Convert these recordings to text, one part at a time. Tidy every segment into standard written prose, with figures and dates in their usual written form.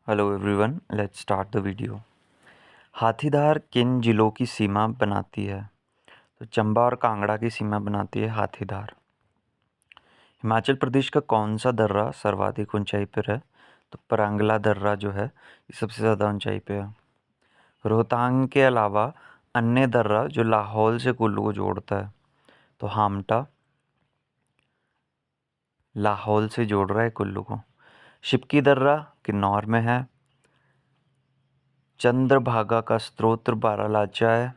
Hello everyone, let's start the video. Hathidhar किन जिलों की सीमा बनाती है? तो चंबा और कांगड़ा की सीमा बनाती है हाथीधार। हिमाचल प्रदेश का कौन सा दर्रा सर्वाधिक ऊंचाई पर है? तो परांगला दर्रा जो है ये सबसे ज़्यादा ऊंचाई पे है। रोहतांग के अलावा अन्य दर्रा जो लाहौल से कुल्लू को जोड़ता है, तो हामटा लाहौल से जोड़ रहा है कुल्लू को। शिपकी दर्रा किन्नौर में है। चंद्रभागा का स्रोत बारालाचा है।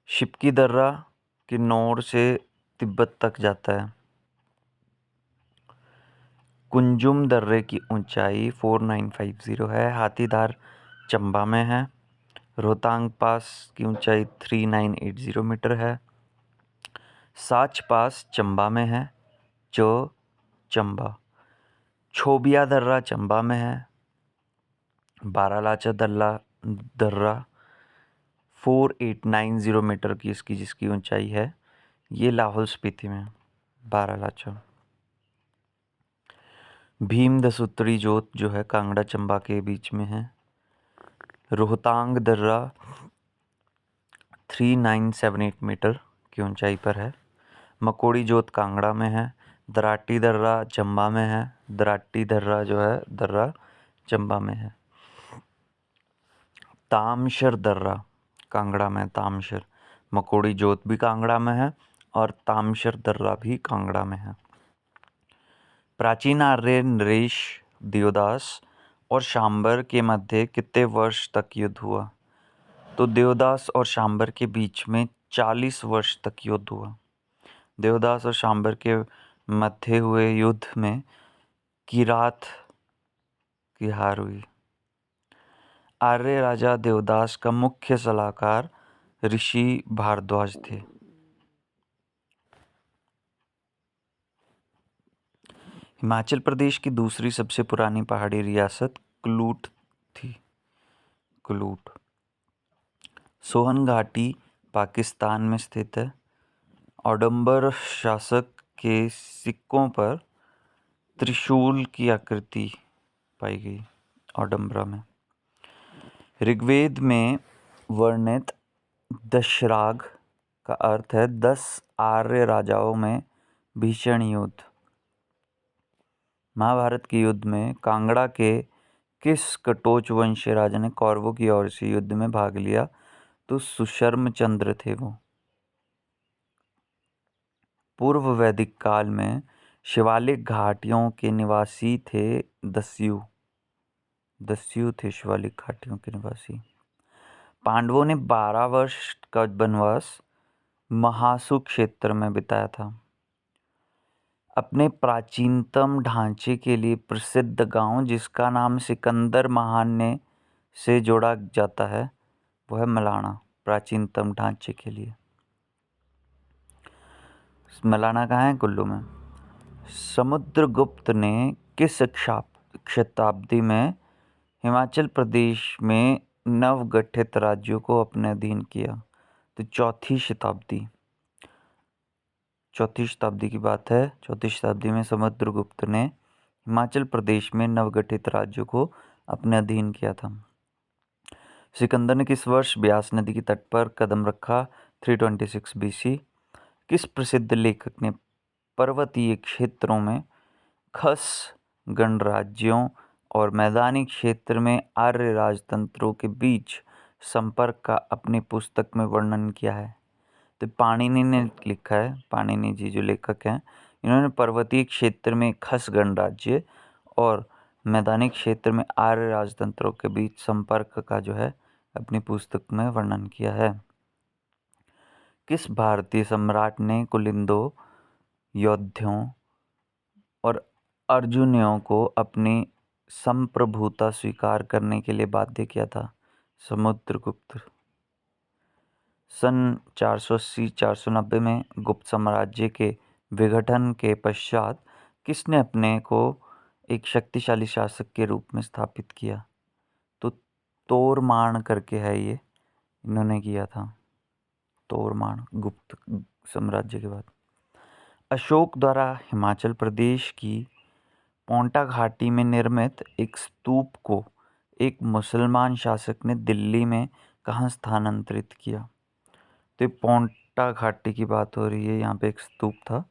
शिपकी दर्रा किन्नौर से तिब्बत तक जाता है। कुंजुम दर्रे की ऊंचाई 4950 है। हाथीधार चंबा में है। रोहतांग पास की ऊंचाई 3980 मीटर है। साच पास चंबा में है, जो चंबा। छोबिया दर्रा चंबा में है। बारालाचा दर्रा 4890 मीटर की जिसकी ऊंचाई है, ये लाहौल स्पीति में बारालाचा। भीम दसूत्री जोत जो है कांगड़ा चंबा के बीच में है। रोहतांग दर्रा 3978 मीटर की ऊंचाई पर है। मकोड़ी जोत कांगड़ा में है। दराटी दर्रा चंबा में है। दराटी दर्रा जो है दर्रा चंबा में है। तामशर दर्रा कांगड़ा में, तामशर। मकोड़ी जोत भी कांगड़ा में है और तामशर दर्रा भी कांगड़ा में है। प्राचीन आर्य नरेश, देवदास और शांबर के मध्य कितने वर्ष तक युद्ध हुआ? तो देवदास और शांबर के बीच में 40 वर्ष तक युद्ध हुआ। देवदास और शांबर के मध्य हुए युद्ध में किरात की हार हुई। आर्य राजा देवदास का मुख्य सलाहकार ऋषि भारद्वाज थे। हिमाचल प्रदेश की दूसरी सबसे पुरानी पहाड़ी रियासत कुलूट थी। कुलूट। सोहन घाटी पाकिस्तान में स्थित है। औडंबर शासक के सिक्कों पर त्रिशूल की आकृति पाई गई औडंबरा में। ऋग्वेद में वर्णित दशराग का अर्थ है 10 आर्य राजाओं में भीषण युद्ध। महाभारत के युद्ध में कांगड़ा के किस कटोच वंशीय राजा ने कौरवों की ओर से युद्ध में भाग लिया? तो सुशर्म चंद्र थे वो। पूर्व वैदिक काल में शिवालिक घाटियों के निवासी थे दस्यु। दस्यु थे शिवालिक घाटियों के निवासी। पांडवों ने 12 वर्ष का वनवास महासु क्षेत्र में बिताया था। अपने प्राचीनतम ढांचे के लिए प्रसिद्ध गांव जिसका नाम सिकंदर महान ने से जोड़ा जाता है, वो है मलाना। प्राचीनतम ढांचे के लिए मलाना कहाँ है? कुल्लू में। समुद्रगुप्त ने किस शताब्दी में हिमाचल प्रदेश में नवगठित राज्यों को अपने अधीन किया? तो चौथी शताब्दी की बात है। चौथी शताब्दी में समुद्रगुप्त ने हिमाचल प्रदेश में नवगठित राज्यों को अपने अधीन किया था। सिकंदर ने किस वर्ष ब्यास नदी के तट पर कदम रखा? 326 BC। किस प्रसिद्ध लेखक ने पर्वतीय क्षेत्रों में खस गणराज्यों और मैदानी क्षेत्र में आर्य राजतंत्रों के बीच संपर्क का अपनी पुस्तक में वर्णन किया है? तो पाणिनि ने लिखा है। पाणिनि जी जो लेखक हैं, इन्होंने पर्वतीय क्षेत्र में खस गणराज्य और मैदानी क्षेत्र में आर्य राजतंत्रों के बीच संपर्क का जो है अपनी पुस्तक में वर्णन किया है। किस भारतीय सम्राट ने कुलिंदों, योद्धाओं और अर्जुनियों को अपनी संप्रभुता स्वीकार करने के लिए बाध्य किया था? समुद्रगुप्त। सन 480-490 में गुप्त साम्राज्य के विघटन के पश्चात किसने अपने को एक शक्तिशाली शासक के रूप में स्थापित किया? तो तोरमान करके है ये, इन्होंने किया था। तोरमान गुप्त साम्राज्य के बाद। अशोक द्वारा हिमाचल प्रदेश की पोंटा घाटी में निर्मित एक स्तूप को एक मुसलमान शासक ने दिल्ली में कहाँ स्थानांतरित किया? तो ये पोंटा घाटी की बात हो रही है। यहाँ पे एक स्तूप था।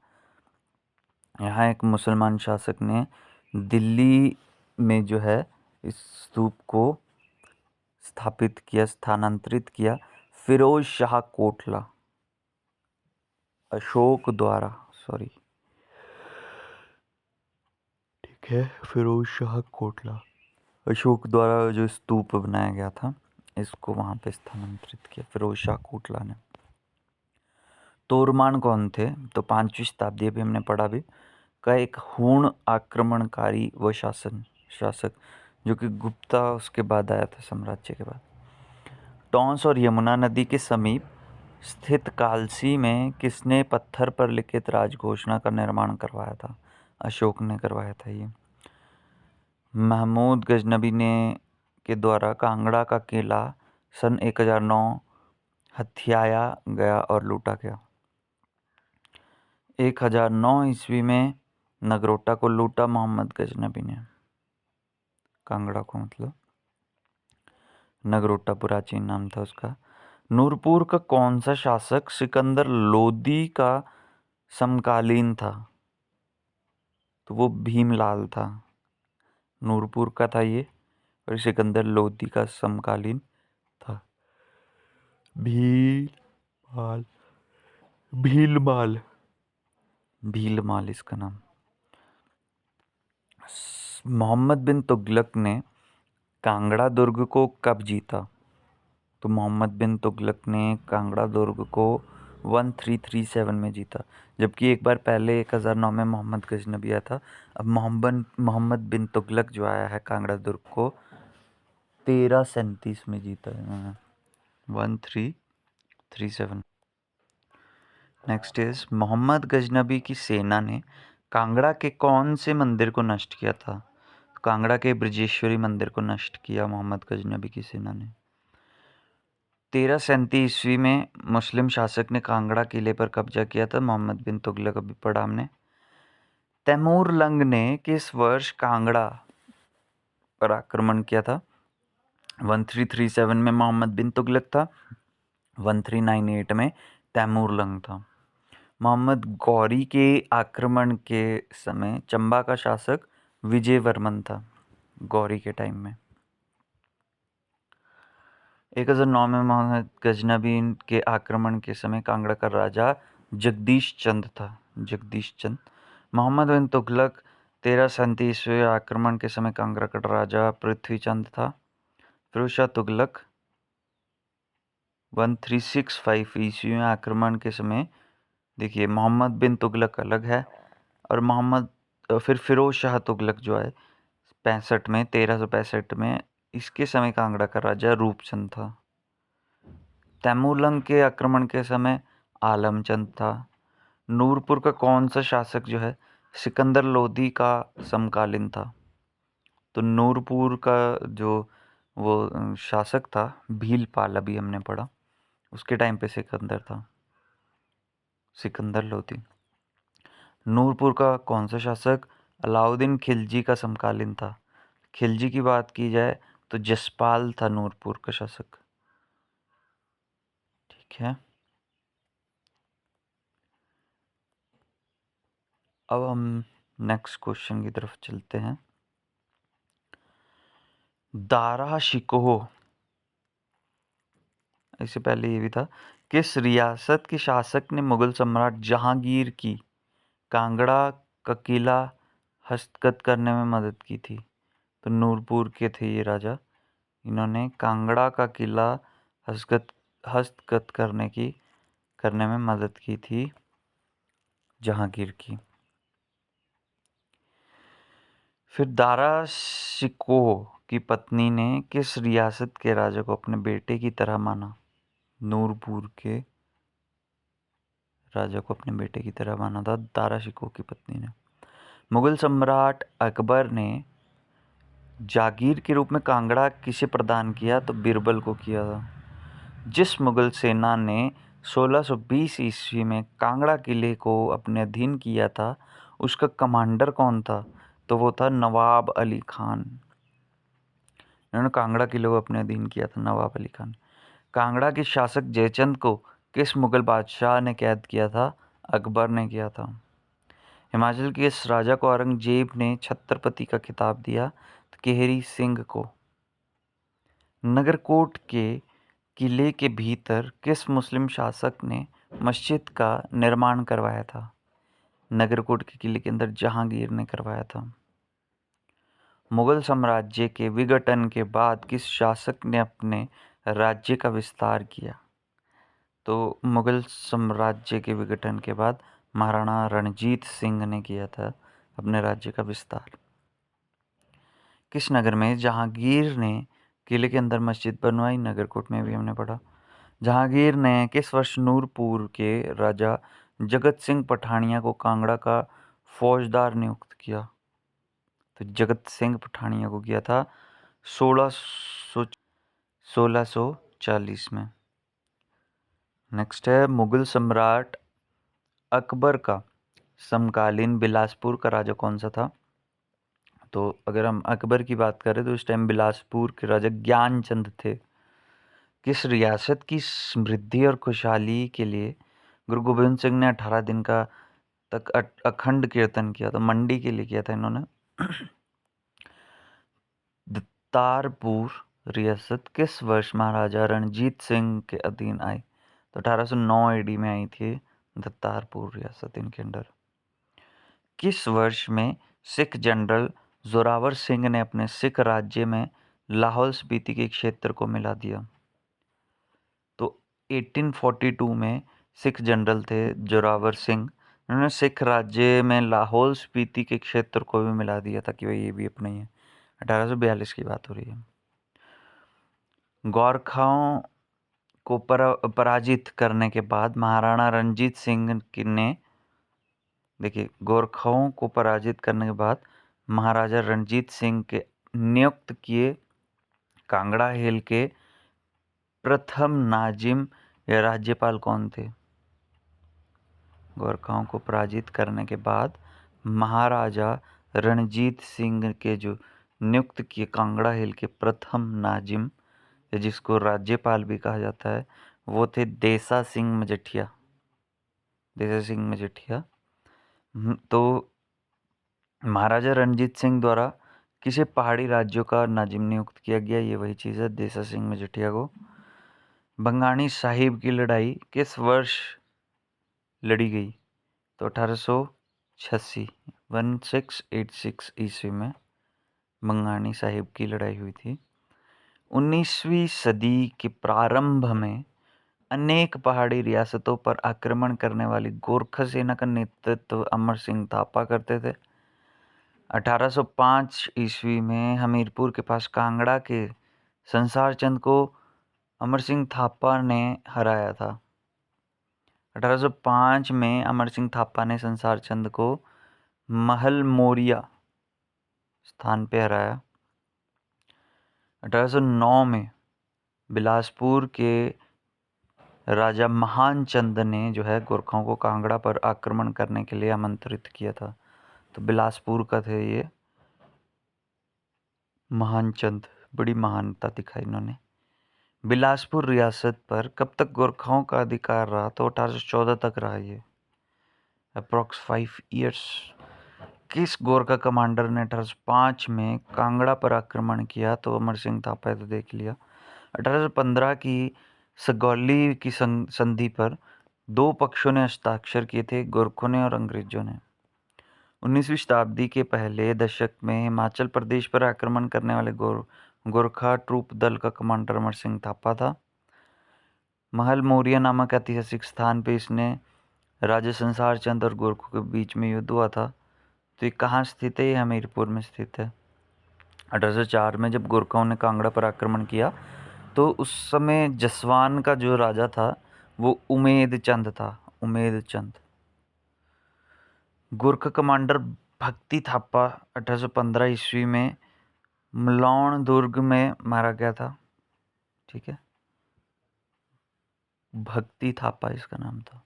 यहाँ एक मुसलमान शासक ने दिल्ली में जो है इस स्तूप को स्थापित किया, स्थानांतरित किया फिरोज शाह कोटला अशोक द्वारा, सॉरी, ठीक है, फिरोज शाह कोटला अशोक द्वारा जो स्तूप बनाया गया था, इसको वहाँ पे स्थानांतरित किया फिरोज शाह कोटला ने। तोरमान कौन थे? तो 5वीं शताब्दी, अभी हमने पढ़ा भी, का एक हूण आक्रमणकारी व शासक जो कि गुप्ता उसके बाद आया था, साम्राज्य के बाद। टॉन्स और यमुना नदी के समीप स्थित कालसी में किसने पत्थर पर लिखित राजघोषणा का निर्माण करवाया था? अशोक ने करवाया था ये। महमूद गजनबी ने के द्वारा कांगड़ा का किला सन 1009 हथियाया गया और लूटा गया। 1009 ईस्वी में नगरोटा को लूटा मोहम्मद गजनबी ने। कांगड़ा को मतलब नगरोटा प्राचीन नाम था उसका। नूरपुर का कौन सा शासक सिकंदर लोदी का समकालीन था? तो वो भीमलाल था। नूरपुर का था ये और सिकंदर लोदी का समकालीन था। भीलमाल भीलमाल भीलमाल इसका नाम। मोहम्मद बिन तुगलक ने कांगड़ा दुर्ग को कब जीता? तो मोहम्मद बिन तुगलक ने कांगड़ा दुर्ग को 1337 में जीता, जबकि एक बार पहले 1009 में मोहम्मद गजनबी आया था। अब मोहम्मद बिन तुगलक जो आया है कांगड़ा दुर्ग को 1337 में जीता है उन्होंने, 1337। नेक्स्ट इज मोहम्मद गजनबी की सेना ने कांगड़ा के कौन से मंदिर को नष्ट किया था? कांगड़ा के ब्रजेश्वरी मंदिर को नष्ट किया मोहम्मद गजनबी की सेना ने। 1337 ईस्वी में मुस्लिम शासक ने कांगड़ा किले पर कब्जा किया था, मोहम्मद बिन तुगलक, अभी पढ़ा हमने। तैमूर लंग ने किस वर्ष कांगड़ा पर आक्रमण किया था? 1337 में मोहम्मद बिन तुगलक था, 1398 में तैमूर लंग था। मोहम्मद गौरी के आक्रमण के समय चंबा का शासक विजयवर्मन था, गौरी के टाइम में। 1009 में मोहम्मद गजनबी के आक्रमण के समय कांगड़ा का राजा जगदीश चंद था, जगदीश चंद। मोहम्मद बिन तुगलक 1337 ईस्वी आक्रमण के समय कांगड़ा का राजा पृथ्वी चंद था। फिरोज शाह तुगलक 1365 ईस्वी में आक्रमण के समय, देखिए मोहम्मद बिन तुगलक अलग है और फिर फिरोज शाह तुगलक जो है 1365 में, इसके समय कांगड़ा का राजा रूपचंद था। तैमूरलंग के आक्रमण के समय आलमचंद था। नूरपुर का कौन सा शासक जो है सिकंदर लोदी का समकालीन था? तो नूरपुर का जो वो शासक था भीलपाल, अभी हमने पढ़ा, उसके टाइम पे सिकंदर था, सिकंदर लोदी। नूरपुर का कौन सा शासक अलाउद्दीन खिलजी का समकालीन था? खिलजी की बात की जाए तो जसपाल था नूरपुर का शासक, ठीक है। अब हम नेक्स्ट क्वेश्चन की तरफ चलते हैं। दारा शिकोह, इससे पहले ये भी था, किस रियासत के शासक ने मुगल सम्राट जहांगीर की कांगड़ा का किला हस्तगत करने में मदद की थी? तो नूरपुर के थे ये राजा, इन्होंने कांगड़ा का किला हस्तगत करने में मदद की थी जहांगीर की। फिर दारा शिकोह की पत्नी ने किस रियासत के राजा को अपने बेटे की तरह माना? नूरपुर के राजा को अपने बेटे की तरह माना था दारा शिकोह की पत्नी ने। मुगल सम्राट अकबर ने जागीर के रूप में कांगड़ा किसे प्रदान किया? तो बीरबल को किया था। जिस मुगल सेना ने 1620 ईस्वी में कांगड़ा किले को अपने अधीन किया था, उसका कमांडर कौन था? तो वो था नवाब अली खान। इन्होंने कांगड़ा किले को अपने अधीन किया था, नवाब अली खान। कांगड़ा के शासक जयचंद को किस मुगल बादशाह ने कैद किया था? अकबर ने किया था। हिमाचल के इस राजा को औरंगजेब ने छत्रपति का खिताब दिया? तो केहरी सिंह को। नगरकोट के किले के भीतर किस मुस्लिम शासक ने मस्जिद का निर्माण करवाया था? नगरकोट के किले के अंदर जहांगीर ने करवाया था। मुगल साम्राज्य के विघटन के बाद किस शासक ने अपने राज्य का विस्तार किया? तो मुगल साम्राज्य के विघटन के बाद महाराणा रणजीत सिंह ने किया था अपने राज्य का विस्तार। किस नगर में जहांगीर ने किले के अंदर मस्जिद बनवाई? नगरकोट में भी हमने पढ़ा। जहांगीर ने किस वर्ष नूरपुर के राजा जगत सिंह पठानिया को कांगड़ा का फौजदार नियुक्त किया? तो जगत सिंह पठानिया को किया था 1640 में। नेक्स्ट है, मुगल सम्राट अकबर का समकालीन बिलासपुर का राजा कौन सा था? तो अगर हम अकबर की बात करें तो इस टाइम बिलासपुर के राजा ज्ञानचंद थे। किस रियासत की समृद्धि और खुशहाली के लिए गुरु गोबिंद सिंह ने 18 दिन का तक अखंड कीर्तन किया? तो मंडी के लिए किया था इन्होंने। दत्तारपुर रियासत किस वर्ष महाराजा रणजीत सिंह के अधीन आई? तो 1809 एडी में आई थी दत्तारपुर रियासत इनके अंडर। किस वर्ष में सिख जनरल जोरावर सिंह ने अपने सिख राज्य में लाहौल स्पीति के क्षेत्र को मिला दिया? तो 1842 में सिख जनरल थे जोरावर सिंह, उन्होंने सिख राज्य में लाहौल स्पीति के क्षेत्र को भी मिला दिया था कि भाई ये भी अपना ही है। 1842 की बात हो रही है। गोरखाओं को पराजित करने के बाद महाराणा रणजीत सिंह ने, देखिए, गोरखाओं को पराजित करने के बाद महाराजा रणजीत सिंह के नियुक्त किए कांगड़ा हिल के प्रथम नाजिम या राज्यपाल कौन थे? गोरखाओं को पराजित करने के बाद महाराजा रणजीत सिंह के जो नियुक्त किए कांगड़ा हिल के प्रथम नाजिम, या जिसको राज्यपाल भी कहा जाता है, वो थे देसा सिंह मजीठिया। देसा सिंह मजीठिया। तो महाराजा रणजीत सिंह द्वारा किसे पहाड़ी राज्यों का नाजिम नियुक्त किया गया? ये वही चीज़ है, देसा सिंह मजीठिया को। बंगाणी साहिब की लड़ाई किस वर्ष लड़ी गई? तो 1886 1686 ईस्वी में बंगाणी साहिब की लड़ाई हुई थी। 19वीं सदी के प्रारंभ में अनेक पहाड़ी रियासतों पर आक्रमण करने वाली गोरखा सेना का नेतृत्व अमर सिंह थापा करते थे। 1805 ईस्वी में हमीरपुर के पास कांगड़ा के संसार चंद को अमर सिंह थापा ने हराया था। 1805 में अमर सिंह थापा ने संसार चंद को महल मोरिया स्थान पे हराया। 1809 में बिलासपुर के राजा महान चंद ने जो है गोरखाओं को कांगड़ा पर आक्रमण करने के लिए आमंत्रित किया था। तो बिलासपुर का थे ये महान चंद, बड़ी महानता दिखाई इन्होंने। बिलासपुर रियासत पर कब तक गोरखाओं का अधिकार रहा? तो 1814 तक रहा ये, अप्रॉक्स 5 ईयर्स। किस गोरखा कमांडर ने 1805 में कांगड़ा पर आक्रमण किया? तो अमर सिंह थापा, तो देख लिया। 1815 की सगौली की संधि पर दो पक्षों ने हस्ताक्षर किए थे, गोरखों ने और अंग्रेजों ने। 19वीं शताब्दी के पहले दशक में हिमाचल प्रदेश पर आक्रमण करने वाले गोरखा ट्रूप दल का कमांडर अमर सिंह थापा था। महल मोरिया नामक ऐतिहासिक स्थान पे इसने राजा संसार चंद और गोरखों के बीच में युद्ध हुआ था। तो ये कहाँ स्थित है? ये हमीरपुर में स्थित है। 1804 में जब गोरखाओं ने कांगड़ा पर आक्रमण किया तो उस समय जसवान का जो राजा था वो उमेद चंद था, उमेद चंद। गोरखा कमांडर भक्ति थापा 1815 ईस्वी में मलौन दुर्ग में मारा गया था। ठीक है, भक्ति थापा इसका नाम था।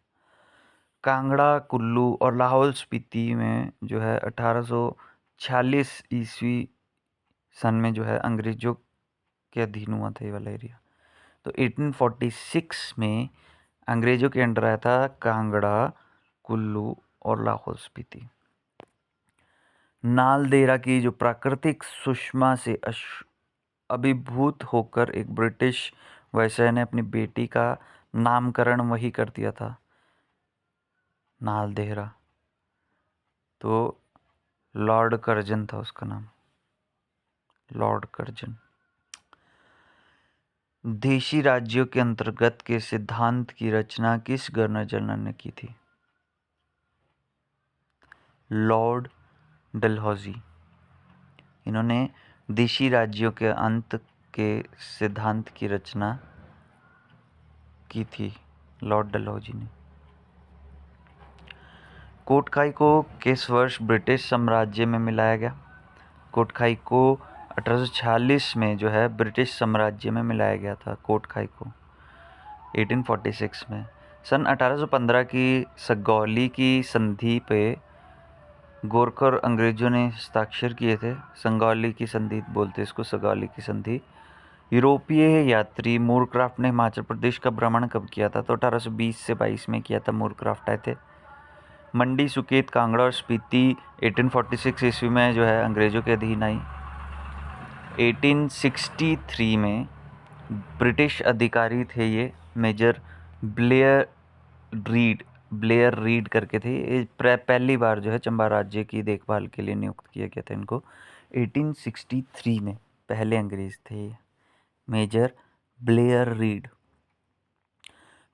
कांगड़ा, कुल्लू और लाहौल स्पीति में जो है 1800 46 ईस्वी सन में जो है अंग्रेजों के अधीन हुआ था ये वाला एरिया। तो 1846 में अंग्रेजों के अंडर आया था कांगड़ा, कुल्लू और लाहौल स्पीति। नालदेहरा की जो प्राकृतिक सुषमा से अभिभूत होकर एक ब्रिटिश वायसराय ने अपनी बेटी का नामकरण वही कर दिया था, नालदेहरा। तो लॉर्ड कर्जन था उसका नाम, लॉर्ड कर्जन। देशी राज्यों के अंतर्गत के सिद्धांत की रचना किस गवर्नर जनरल ने की थी? लॉर्ड डलहौजी। इन्होंने देशी राज्यों के अंत के सिद्धांत की रचना की थी, लॉर्ड डलहौजी ने। कोटखाई को किस वर्ष ब्रिटिश साम्राज्य में मिलाया गया? कोटखाई को 1846 में जो है ब्रिटिश साम्राज्य में मिलाया गया था, कोटखाई को 1846 में। सन 1815 की सगौली की संधि पे गोरखा और अंग्रेजों ने हस्ताक्षर किए थे। संगौली की संधि बोलते इसको, सगौली की संधि। यूरोपीय यात्री मूरक्राफ्ट ने हिमाचल प्रदेश का भ्रमण कब किया था? तो 1820 से 22 में किया था, मूरक्राफ्ट आए थे। मंडी, सुकेत, कांगड़ा और स्पीति 1846 ईस्वी में जो है अंग्रेजों के अधीन आई। 1863 में ब्रिटिश अधिकारी थे ये, मेजर ब्लेयर रीड करके थे। ये पहली बार जो है चंबा राज्य की देखभाल के लिए नियुक्त किया गया था इनको 1863 में। पहले अंग्रेज थे ये, मेजर ब्लेयर रीड।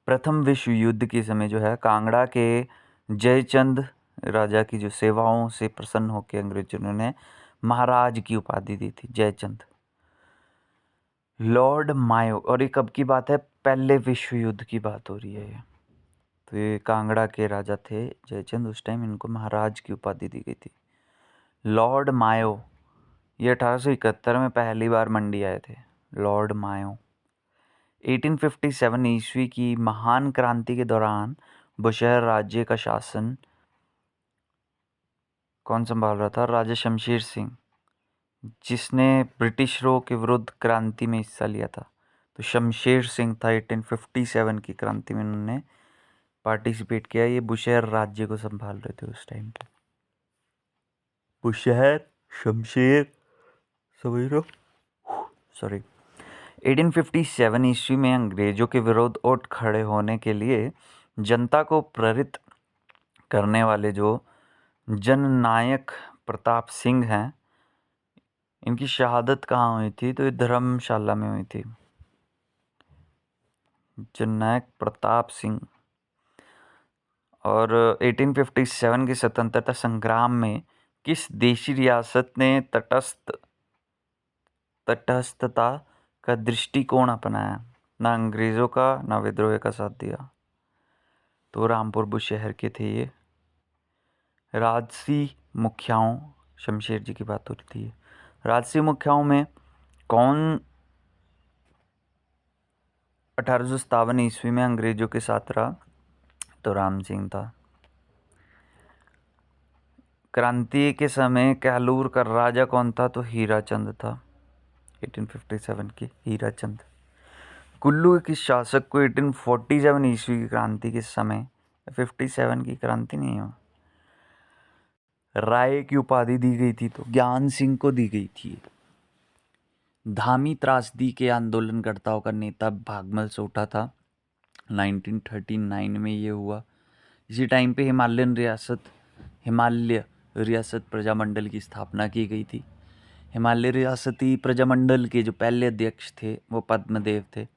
प्रथम विश्व युद्ध के समय जो है कांगड़ा के जयचंद राजा की जो सेवाओं से प्रसन्न होकर अंग्रेजों ने महाराज की उपाधि दी थी, जयचंद। लॉर्ड मायो, और ये कब की बात है? पहले विश्व युद्ध की बात हो रही है ये। तो ये कांगड़ा के राजा थे जयचंद, उस टाइम इनको महाराज की उपाधि दी गई थी। लॉर्ड मायो ये 1871 में पहली बार मंडी आए थे, लॉर्ड मायो। 1857 ईस्वी की महान क्रांति के दौरान बुशहर राज्य का शासन कौन संभाल रहा था? राजा शमशेर सिंह, जिसने ब्रिटिशरों के विरुद्ध क्रांति में हिस्सा लिया था। तो शमशेर सिंह था, 1857 की क्रांति में उन्होंने पार्टिसिपेट किया। ये बुशहर राज्य को संभाल रहे थे उस टाइम पे। बुशहर, शमशेर, समझ लो, सॉरी। 1857 ईस्वी में अंग्रेजों के विरोध उठ खड़े होने के लिए जनता को प्रेरित करने वाले जो जननायक प्रताप सिंह हैं, इनकी शहादत कहाँ हुई थी? तो ये धर्मशाला में हुई थी, जननायक प्रताप सिंह। और 1857 के स्वतंत्रता संग्राम में किस देशी रियासत ने तटस्थता का दृष्टिकोण अपनाया? ना अंग्रेजों का ना विद्रोह का साथ दिया। तो रामपुर बुशहर के थे ये। राजसी मुखियाओं, शमशेर जी की बात हो रही थी। राजसी मुखियाओं में कौन 1857 ईस्वी में अंग्रेजों के साथ रहा? तो राम सिंह था। क्रांति के समय कहलूर का राजा कौन था? तो हीरा चंद था, 1857 की हीरा चंद। कुल्लू के शासक को 1847 ईस्वी की क्रांति के समय, 57 की क्रांति नहीं है, राय की उपाधि दी गई थी, तो ज्ञान सिंह को दी गई थी। धामी त्रासदी के आंदोलनकर्ताओं का नेता भागमल सोठा था, 1939 में ये हुआ। इसी टाइम पे हिमालय रियासत प्रजामंडल की स्थापना की गई थी। हिमालय रियासती प्रजामंडल के जो पहले अध्यक्ष थे वो पद्मदेव थे।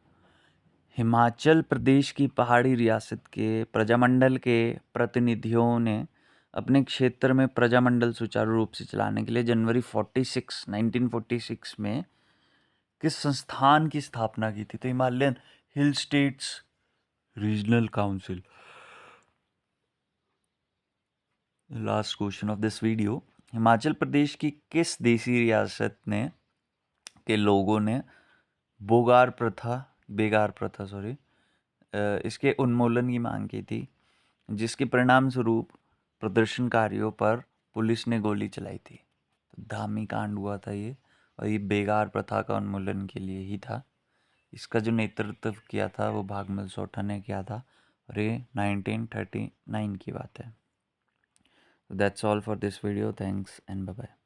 हिमाचल प्रदेश की पहाड़ी रियासत के प्रजामंडल के प्रतिनिधियों ने अपने क्षेत्र में प्रजामंडल सुचारू रूप से चलाने के लिए जनवरी 1946 में किस संस्थान की स्थापना की थी? तो Himalayan hill states regional council. Last question of this video, Himachal Pradesh की किस देसी रियासत ने के लोगों ने बेगार प्रथा इसके उन्मूलन की मांग की थी, जिसके परिणाम स्वरूप प्रदर्शनकारियों पर पुलिस ने गोली चलाई थी? तो धामी कांड हुआ था ये, और ये बेगार प्रथा का उन्मूलन के लिए ही था। इसका जो नेतृत्व किया था वो भागमल सोठा ने किया था, और ये 1939 की बात है। That's all for this video, thanks and bye bye.